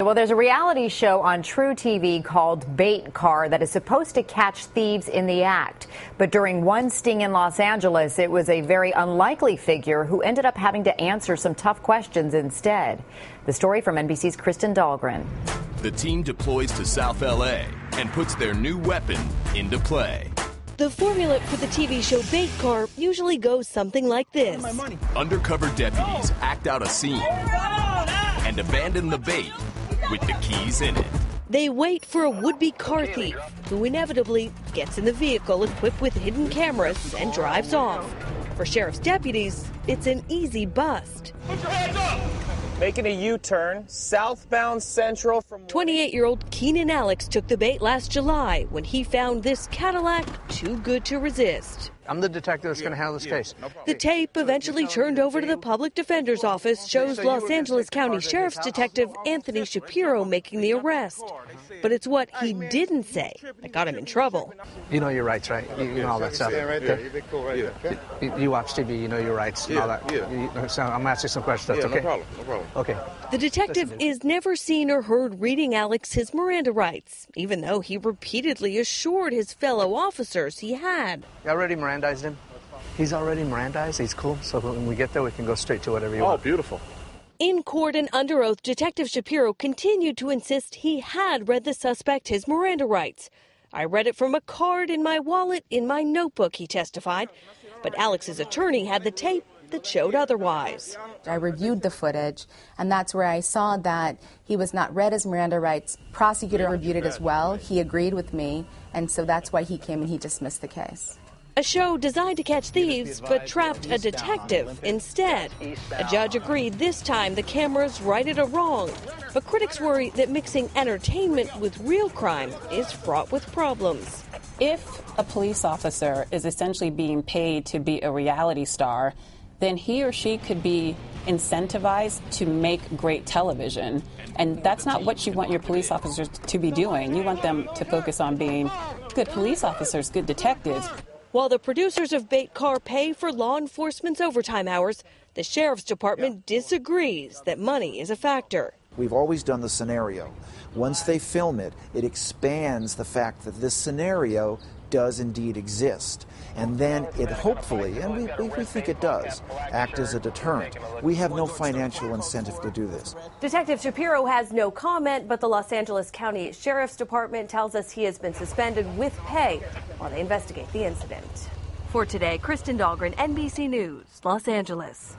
Well, there's a reality show on TruTV called Bait Car that is supposed to catch thieves in the act. But during one sting in Los Angeles, it was a very unlikely figure who ended up having to answer some tough questions instead. The story from NBC's Kristen Dahlgren. The team deploys to South LA and puts their new weapon into play. The formula for the TV show Bait Car usually goes something like this. Undercover deputies act out a scene and abandon the bait with the keys in it. They wait for a would-be car thief who inevitably gets in the vehicle equipped with hidden cameras and drives off. For sheriff's deputies, it's an easy bust. Put your hands up! Making a U-turn southbound Central from 28-year-old Keenan Alex took the bait last July when he found this Cadillac too good to resist. I'm the detective that's going to handle this case. The tape, eventually turned over to the public defender's office, shows Los Angeles County Sheriff's Detective Anthony Shapiro making the arrest. But it's what he didn't say that got him in trouble. You know your rights, right? You know all that stuff. You watch TV, you know your rights and all that. So I'm asking some questions, okay? No problem. Okay. The detective is never seen or heard reading Alex his Miranda rights, even though he repeatedly assured his fellow officers he had. You already Mirandized him? He's already Mirandized? He's cool? So when we get there, we can go straight to whatever you want. Oh, beautiful. In court and under oath, Detective Shapiro continued to insist he had read the suspect his Miranda rights. I read it from a card in my wallet in my notebook, he testified. But Alex's attorney had the tape that showed otherwise. I reviewed the footage, and that's where I saw that he was not read his Miranda rights. Prosecutor reviewed it as well. He agreed with me, and so that's why he came and he dismissed the case. A show designed to catch thieves, but trapped a detective instead. A judge agreed this time the cameras righted a wrong. But critics worry that mixing entertainment with real crime is fraught with problems. If a police officer is essentially being paid to be a reality star, then he or she could be incentivized to make great television. And that's not what you want your police officers to be doing. You want them to focus on being good police officers, good detectives. While the producers of Bait Car pay for law enforcement's overtime hours, the sheriff's department disagrees that money is a factor. We've always done the scenario. Once they film it, it expands the fact that this scenario does indeed exist. And then it hopefully, and we think it does, act as a deterrent. We have no financial incentive to do this. Detective Shapiro has no comment, but the Los Angeles County Sheriff's Department tells us he has been suspended with pay while they investigate the incident. For today, Kristen Dahlgren, NBC News, Los Angeles.